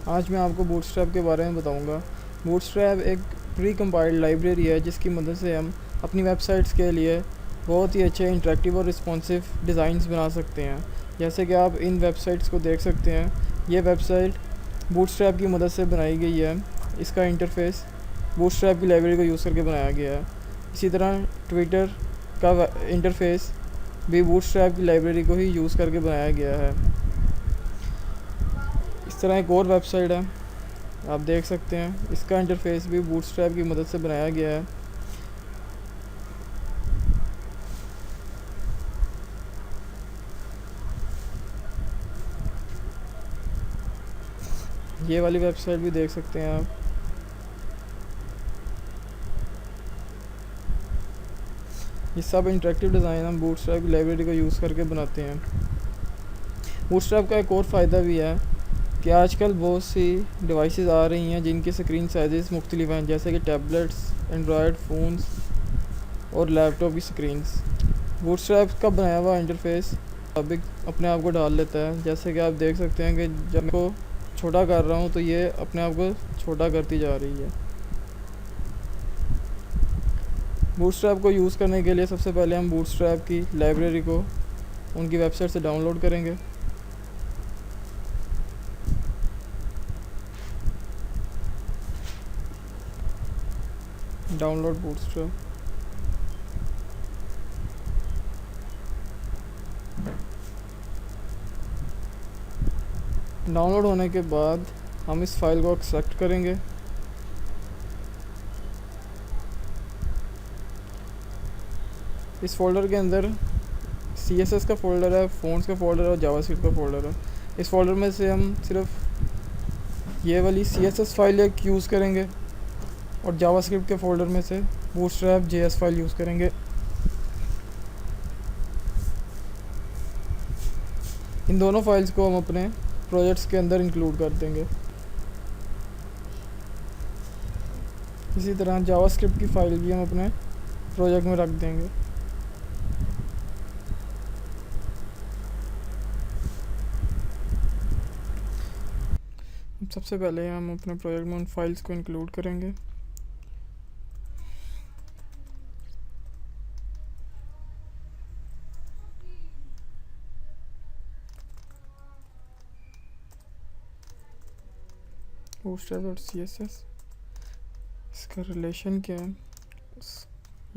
आज मैं आपको बूटस्ट्रैप के बारे में बताऊंगा। बूटस्ट्रैप एक प्री कंपाइल्ड लाइब्रेरी है जिसकी मदद से हम अपनी वेबसाइट्स के लिए बहुत ही अच्छे इंटरेक्टिव और रिस्पॉन्सिव डिज़ाइंस बना सकते हैं। जैसे कि आप इन वेबसाइट्स को देख सकते हैं, ये वेबसाइट बूटस्ट्रैप की मदद से बनाई गई है। इसका इंटरफेस बूटस्ट्रैप की लाइब्रेरी को यूज़ करके बनाया गया है। इसी तरह ट्विटर का इंटरफेस भी बूटस्ट्रैप की लाइब्रेरी को ही यूज़ करके बनाया गया है। इस तरह एक और वेबसाइट है, आप देख सकते हैं, इसका इंटरफेस भी बूटस्ट्रैप की मदद से बनाया गया है। ये वाली वेबसाइट भी देख सकते हैं आप। ये सब इंटरेक्टिव डिज़ाइन हम बूटस्ट्रैप की लाइब्रेरी को यूज़ करके बनाते हैं। बूटस्ट्रैप का एक और फ़ायदा भी है कि आजकल बहुत सी डिवाइसेस आ रही हैं जिनके स्क्रीन साइज़ मुख्तलिफ हैं, जैसे कि टैबलेट्स, एंड्रॉयड फ़ोन्स और लैपटॉप की स्क्रीन्स। बूटस्ट्रैप का बनाया हुआ इंटरफेस अभी अपने आप को डाल लेता है। जैसे कि आप देख सकते हैं कि जब मैं को छोटा कर रहा हूँ तो ये अपने आप को छोटा करती जा रही है। बूटस्ट्रैप को यूज़ करने के लिए सबसे पहले हम बूटस्ट्रैप की लाइब्रेरी को उनकी वेबसाइट से डाउनलोड करेंगे। Download bootstrap. डाउनलोड होने के बाद हम इस फाइल को एक्सट्रैक्ट करेंगे। इस फोल्डर के अंदर CSS का फ़ोल्डर है, फ़ॉन्ट्स का फ़ोल्डर है और जावास्क्रिप्ट का फ़ोल्डर है। इस फोल्डर में से हम सिर्फ ये वाली CSS फाइल एक यूज़ करेंगे और जावास्क्रिप्ट के फ़ोल्डर में से बूटस्ट्रैप JS फाइल यूज़ करेंगे। इन दोनों फाइल्स को हम अपने प्रोजेक्ट्स के अंदर इंक्लूड कर देंगे। इसी तरह जावास्क्रिप्ट की फ़ाइल भी हम अपने प्रोजेक्ट में रख देंगे। सबसे पहले हम अपने प्रोजेक्ट में उन फाइल्स को इंक्लूड करेंगे। bootstrap.css, इसका रिलेशन क्या है,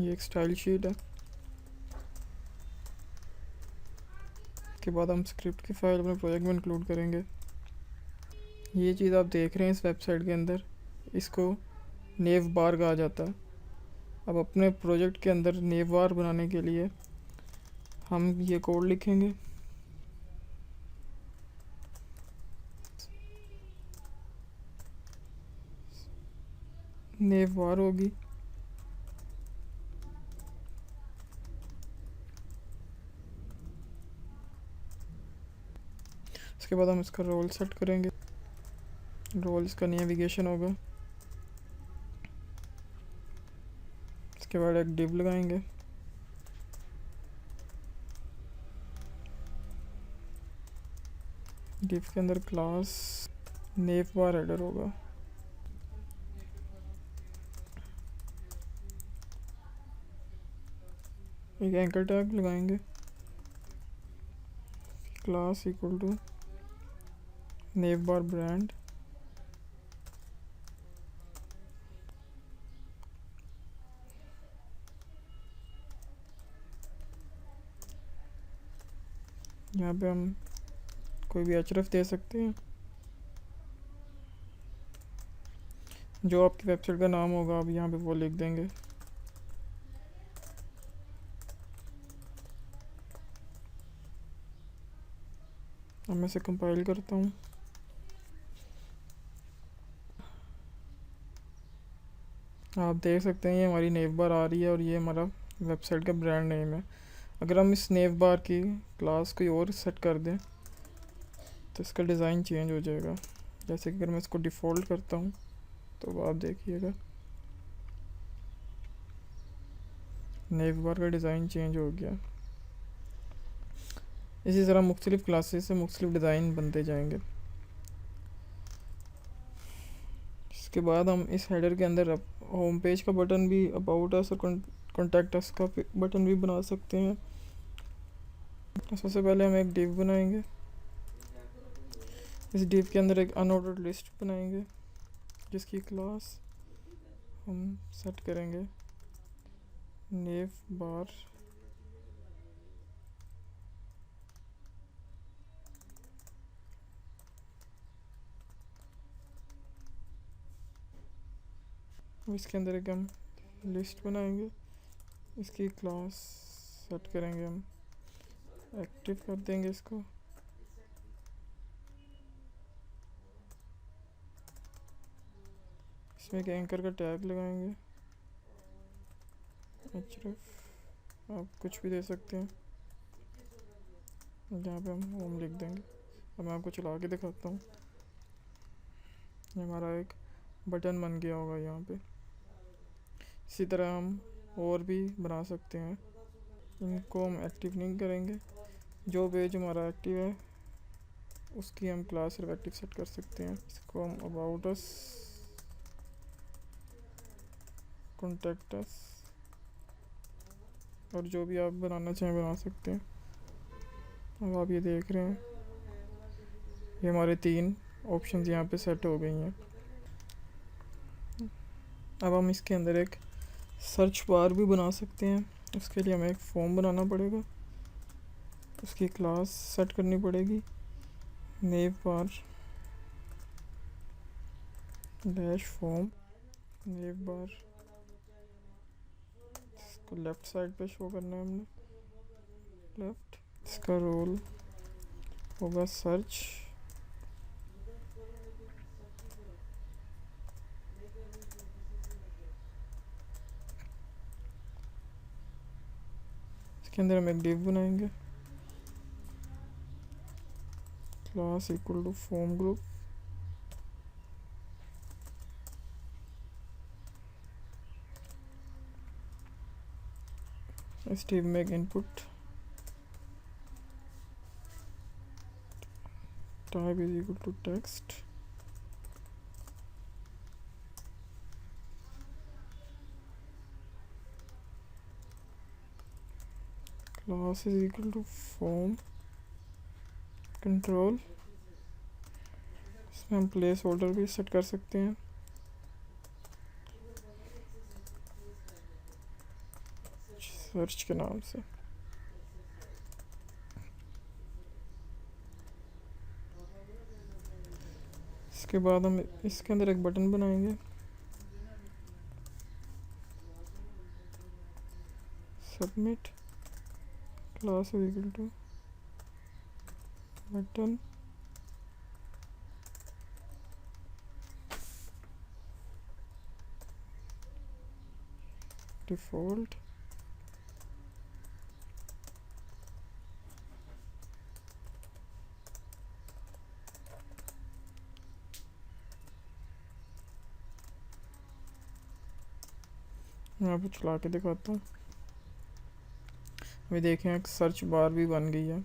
ये एक स्टाइल शीट है। के बाद हम स्क्रिप्ट की फ़ाइल अपने प्रोजेक्ट में इंक्लूड करेंगे। ये चीज़ आप देख रहे हैं इस वेबसाइट के अंदर, इसको नेव बार कहा जाता है। अब अपने प्रोजेक्ट के अंदर नेव बार बनाने के लिए हम ये कोड लिखेंगे। नेव बार होगी, उसके बाद हम इसका रोल सेट करेंगे। रोल इसका नेविगेशन होगा। इसके बाद एक डिव लगाएंगे। डिव के अंदर क्लास नेव बार हेडर होगा। एक एंकर टैग लगाएंगे, class equal to nav bar brand. यहाँ पे हम कोई भी href दे सकते हैं, जो आपकी वेबसाइट का नाम होगा आप यहाँ पे वो लिख देंगे। अब मैं इसे कंपाइल करता हूँ। आप देख सकते हैं ये हमारी नेव बार आ रही है और ये हमारा वेबसाइट का ब्रांड नेम है। अगर हम इस नेव बार की क्लास कोई और सेट कर दें तो इसका डिज़ाइन चेंज हो जाएगा। जैसे कि अगर मैं इसको डिफ़ॉल्ट करता हूँ तो आप देखिएगा नेव बार का डिज़ाइन चेंज हो गया। इसी तरह मुख्तलिफ़ क्लासेस से मुख्तलिफ़ डिज़ाइन बनते जाएंगे। उसके बाद हम इस हेडर के अंदर होम पेज का बटन भी, अबाउट अस और कॉन्टैक्ट अस का बटन भी बना सकते हैं। तो सबसे पहले हम एक डिव बनाएंगे। इस डिव के अंदर एक अनऑर्डर्ड लिस्ट बनाएंगे जिसकी क्लास हम सेट करेंगे नेव बार। इसके अंदर एक हम लिस्ट बनाएंगे, इसकी क्लास सेट करेंगे हम, एक्टिव कर देंगे इसको। इसमें एक एंकर का टैग लगाएंगे, href आप कुछ भी दे सकते हैं। यहाँ पे हम होम लिख देंगे। अब मैं आपको चला के दिखाता हूँ। ये हमारा एक बटन बन गया होगा यहाँ पे। इसी तरह हम और भी बना सकते हैं। इनको हम एक्टिव नहीं करेंगे, जो पेज हमारा एक्टिव है उसकी हम क्लास सिर्फ एक्टिव सेट कर सकते हैं। इसको हम अबाउट अस, कॉन्टैक्ट अस और जो भी आप बनाना चाहें बना सकते हैं। अब आप ये देख रहे हैं, ये हमारे 3 ऑप्शंस यहाँ पे सेट हो गई हैं। अब हम इसके अंदर एक सर्च बार भी बना सकते हैं। उसके लिए हमें एक फॉर्म बनाना पड़ेगा, उसकी क्लास सेट करनी पड़ेगी नेव बार डैश फॉर्म नेव बार। इसको लेफ्ट साइड पे शो करना है हमने, लेफ्ट। इसका रोल होगा सर्च। इसके अंदर हम एक डिव बनाएंगे, class equal to form group. इस डिव में एक input type is equal to text. Class is equal to form control. इसमें हम प्लेस होल्डर भी सेट कर सकते हैं। सर्च के नाम से। इसके बाद हम इसके अंदर एक बटन बनाएंगे, submit. Class is equal to button default. मैं आपको चला के दिखाता हूँ। अभी देखें एक सर्च बार भी बन गई है।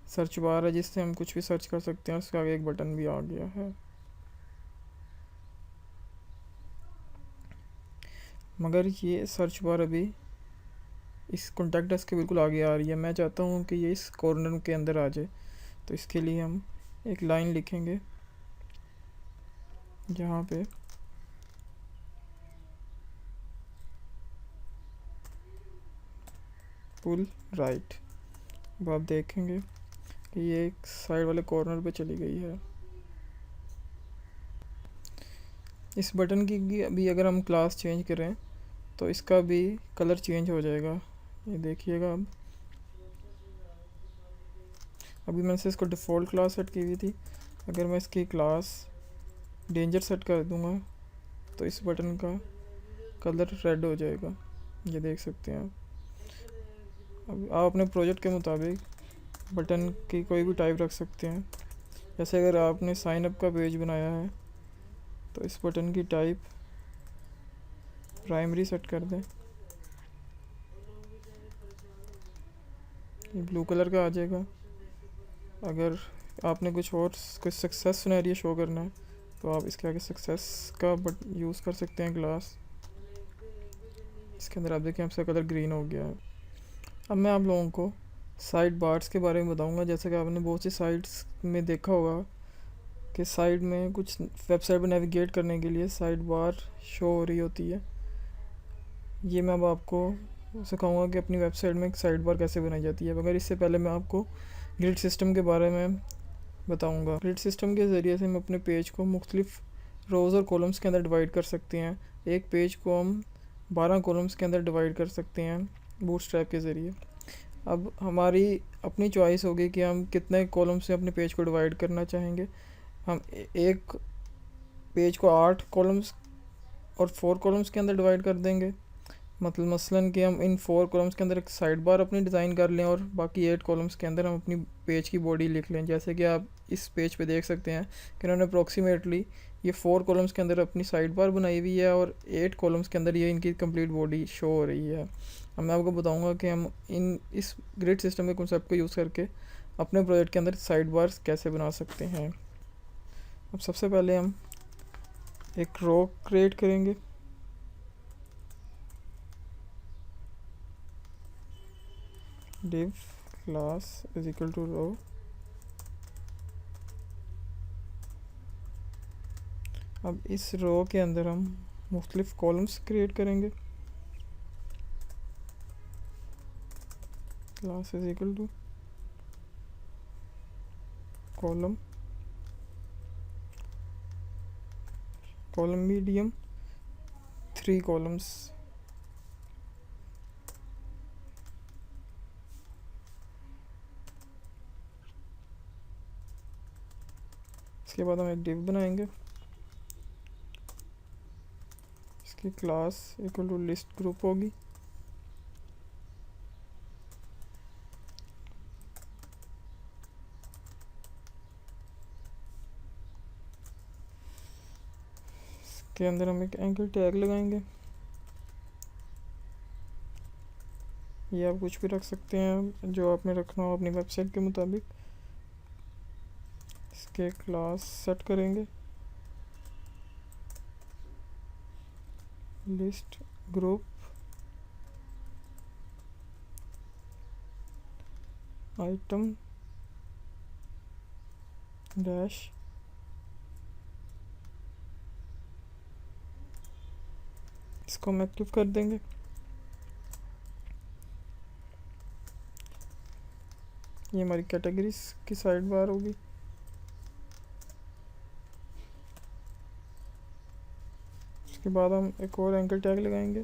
सर्च बार है जिससे हम कुछ भी सर्च कर सकते हैं। उसके आगे एक बटन भी आ गया है। मगर ये सर्च बार अभी इस कॉन्टैक्ट अस के बिल्कुल आगे आ रही है। मैं चाहता हूँ कि ये इस कॉर्नर के अंदर आ जाए, तो इसके लिए हम एक लाइन लिखेंगे जहाँ पे पुल राइट। अब आप देखेंगे कि ये एक साइड वाले कॉर्नर पे चली गई है। इस बटन की भी अगर हम क्लास चेंज करें तो इसका भी कलर चेंज हो जाएगा। ये देखिएगा। अब अभी मैंने से इसको डिफ़ॉल्ट क्लास सेट की हुई थी। अगर मैं इसकी क्लास डेंजर सेट कर दूंगा तो इस बटन का कलर रेड हो जाएगा। ये देख सकते हैं आप। अब आप अपने प्रोजेक्ट के मुताबिक बटन की कोई भी टाइप रख सकते हैं। जैसे अगर आपने साइन अप का पेज बनाया है तो इस बटन की टाइप प्राइमरी सेट कर दें। ये ब्लू कलर का आ जाएगा। अगर आपने कुछ सक्सेस सिनेरियो शो करना है तो आप इसके आगे सक्सेस का बट यूज़ कर सकते हैं क्लास। इसके अंदर आप देखिए आपका कलर ग्रीन हो गया है। अब मैं आप लोगों को साइड बार्स के बारे में बताऊंगा। जैसे कि आपने बहुत सी साइट्स में देखा होगा कि साइड में कुछ वेबसाइट पर नेविगेट करने के लिए साइड बार शो हो रही होती है। ये मैं अब आपको सिखाऊंगा कि अपनी वेबसाइट में एक साइड बार कैसे बनाई जाती है। मगर इससे पहले मैं आपको ग्रिड सिस्टम के बारे में बताऊंगा। ग्रिड सिस्टम के ज़रिए से हम अपने पेज को मुख्तलिफ रोज़ और कॉलम्स के अंदर डिवाइड कर सकते हैं। एक पेज को हम 12 कॉलम्स के अंदर डिवाइड कर सकते हैं बूटस्ट्रैप के ज़रिए। अब हमारी अपनी चॉइस होगी कि हम कितने कॉलम से अपने पेज को डिवाइड करना चाहेंगे। हम एक पेज को 8 कॉलम्स और 4 कॉलम्स के अंदर डिवाइड कर देंगे। मतलब मसलन कि हम इन 4 कॉलम्स के अंदर एक साइड बार अपनी डिज़ाइन कर लें और बाकी 8 कॉलम्स के अंदर हम अपनी पेज की बॉडी लिख लें। जैसे कि आप इस पेज पे देख सकते हैं कि उन्होंने अप्रोक्सीमेटली ये 4 कॉलम्स के अंदर अपनी साइड बार बनाई हुई है और 8 कॉलम्स के अंदर ये इनकी कंप्लीट बॉडी शो हो रही है। अब मैं आपको बताऊंगा कि हम इस ग्रिड सिस्टम के कॉन्सेप्ट को यूज़ करके अपने प्रोजेक्ट के अंदर साइड बार्स कैसे बना सकते हैं। अब सबसे पहले हम एक रो क्रिएट करेंगे। div class is equal to row। अब इस रो के अंदर हम मुख्तलिफ कॉलम्स क्रिएट करेंगे। Class is equal to column medium 3 columns. इसके बाद हम एक डिव बनाएंगे। इसकी class equal to list group होगी। इसके अंदर हम एक एंकर टैग लगाएंगे। ये आप कुछ भी रख सकते हैं जो आपने रखना हो अपनी वेबसाइट के मुताबिक। इसके क्लास सेट करेंगे लिस्ट ग्रुप आइटम डैश इसको हम एक्टिव कर देंगे। ये हमारी कैटेगरीज की साइड बार होगी। उसके बाद हम एक और एंकर टैग लगाएंगे।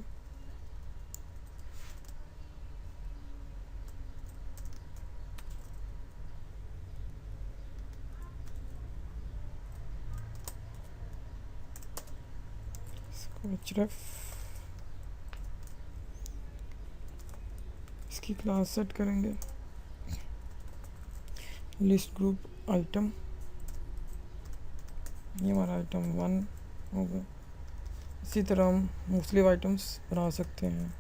इसको href इसकी क्लास सेट करेंगे लिस्ट ग्रुप आइटम। ये हमारा आइटम 1 होगा। इसी तरह हम मुख्तलिफ आइटम्स बना सकते हैं।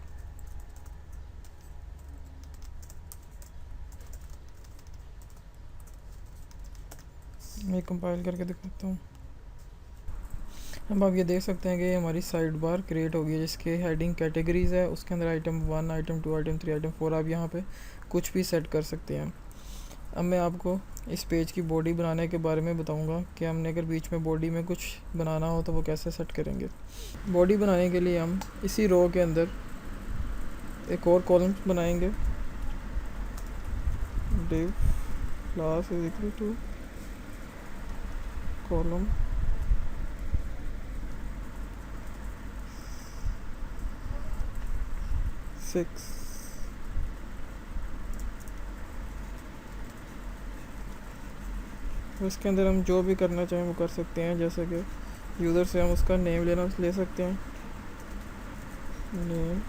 मैं कंपाइल करके दिखाता हूँ। अब आप ये देख सकते हैं कि हमारी साइड बार क्रिएट हो गई है जिसके हेडिंग कैटेगरीज है। उसके अंदर आइटम 1 आइटम 2 आइटम 3 आइटम 4 आप यहाँ पे कुछ भी सेट कर सकते हैं। अब मैं आपको इस पेज की बॉडी बनाने के बारे में बताऊंगा कि हमने अगर बीच में बॉडी में कुछ बनाना हो तो वो कैसे सेट करेंगे। बॉडी बनाने के लिए हम इसी रो के अंदर एक और कॉलम बनाएंगे। div class is equal to column six. इसके अंदर हम जो भी करना चाहें वो कर सकते हैं। जैसे कि यूज़र से हम उसका नेम ले सकते हैं। नेम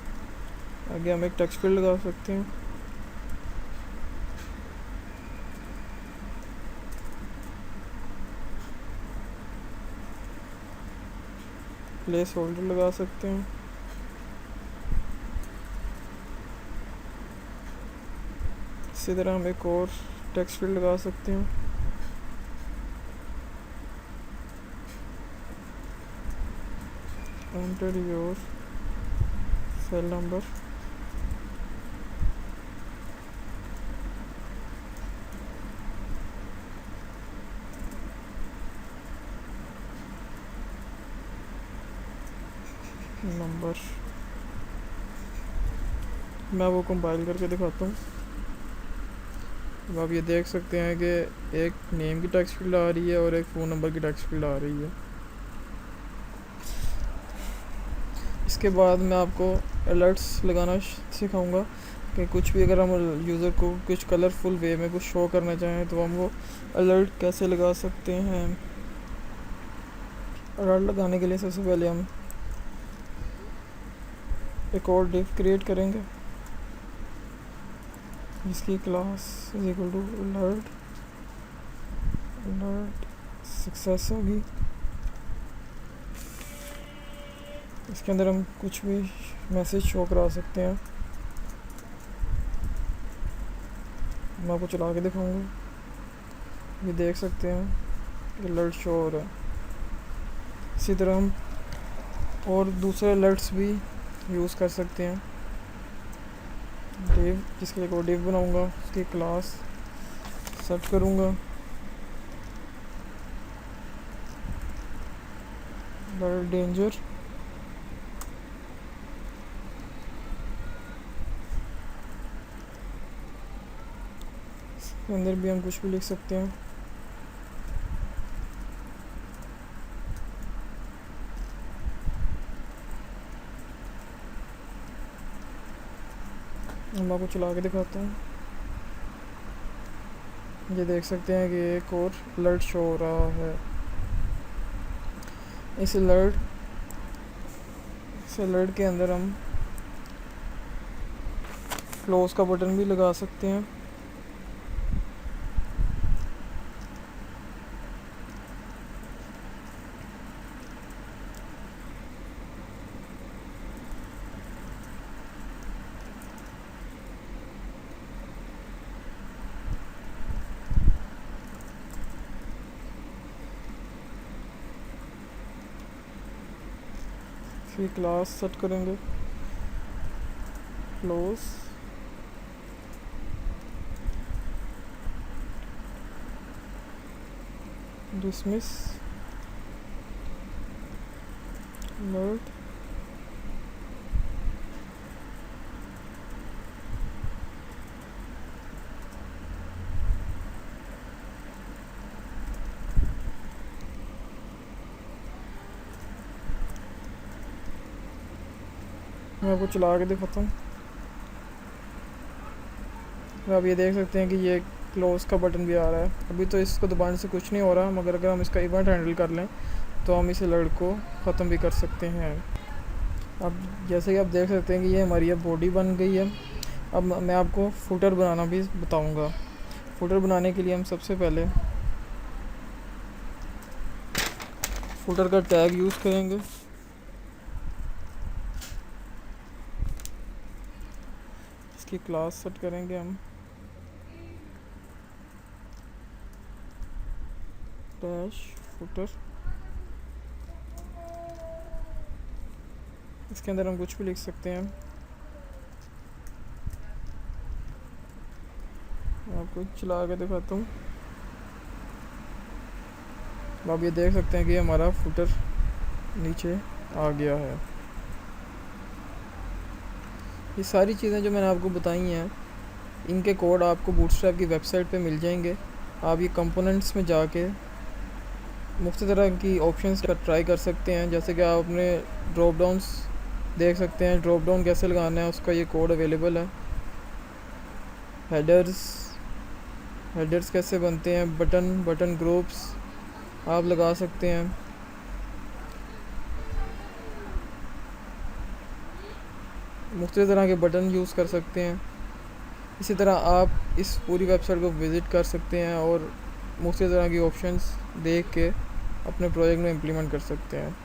आगे हम एक टेक्स्ट फील्ड लगा सकते हैं। प्लेस होल्डर लगा सकते हैं। इसी तरह हम एक और टेक्स्ट फील्ड लगा सकते हैं। Enter your cell number, number. मैं वो कंपाइल करके दिखाता हूँ। अब आप ये देख सकते हैं कि एक नेम की टेक्स्ट फील्ड आ रही है और एक फ़ोन नंबर की टेक्स्ट फील्ड आ रही है। इसके बाद मैं आपको अलर्ट्स लगाना सिखाऊंगा कि कुछ भी अगर हम यूज़र को कुछ कलरफुल वे में कुछ शो करना चाहें तो हम वो अलर्ट कैसे लगा सकते हैं। अलर्ट लगाने के लिए सबसे पहले हम एक और डिव क्रिएट करेंगे जिसकी class is equal to alert, alert success होगी। इसके अंदर हम कुछ भी मैसेज शो करा सकते हैं। मैं आपको चला के दिखाऊंगा, ये देख सकते हैं अलर्ट शो हो रहा है। इसी तरह हम और दूसरे अलर्ट्स भी यूज़ कर सकते हैं। डिव, जिसके लिए को डिव बनाऊंगा, उसकी क्लास सेट करूंगा अलर्ट डेंजर। इसके अंदर भी हम कुछ भी लिख सकते हैं। मैं आपको चला के दिखाता हूँ। ये देख सकते हैं कि एक और अलर्ट शो हो रहा है। इस अलर्ट के अंदर हम क्लोज का बटन भी लगा सकते हैं। फिर क्लास सेट करेंगे क्लोज, डिसमिस अलर्ट, मैं आपको चला के दिखाता हूँ। आप ये देख सकते हैं कि ये क्लोज का बटन भी आ रहा है। अभी तो इसको दबाने से कुछ नहीं हो रहा, मगर अगर हम इसका इवेंट हैंडल कर लें तो हम इस अलर्ट को ख़त्म भी कर सकते हैं। अब जैसे कि आप देख सकते हैं कि ये हमारी अब बॉडी बन गई है। अब मैं आपको फुटर बनाना भी बताऊंगा। फुटर बनाने के लिए हम सबसे पहले फुटर का टैग यूज़ करेंगे। इसकी क्लास सेट करेंगे हम डैश फुटर। इसके अंदर हम कुछ भी लिख सकते हैं। आपको चला के दिखाता हूँ। आप ये देख सकते हैं कि हमारा फुटर नीचे आ गया है। ये सारी चीज़ें जो मैंने आपको बताई हैं, इनके कोड आपको बूटस्ट्रैप की वेबसाइट पे मिल जाएंगे। आप ये कंपोनेंट्स में जाके मुख्तलिफ तरह की ऑप्शंस का ट्राई कर सकते हैं। जैसे कि आप अपने ड्रॉप डाउन्स देख सकते हैं, ड्रॉप डाउन कैसे लगाना है उसका ये कोड अवेलेबल है। हेडर्स कैसे बनते हैं, बटन ग्रुप्स आप लगा सकते हैं। मुख्तलिफ तरह के बटन यूज़ कर सकते हैं। इसी तरह आप इस पूरी वेबसाइट को विज़िट कर सकते हैं और मुख्तलिफ तरह की ऑप्शंस देख के अपने प्रोजेक्ट में इम्प्लीमेंट कर सकते हैं।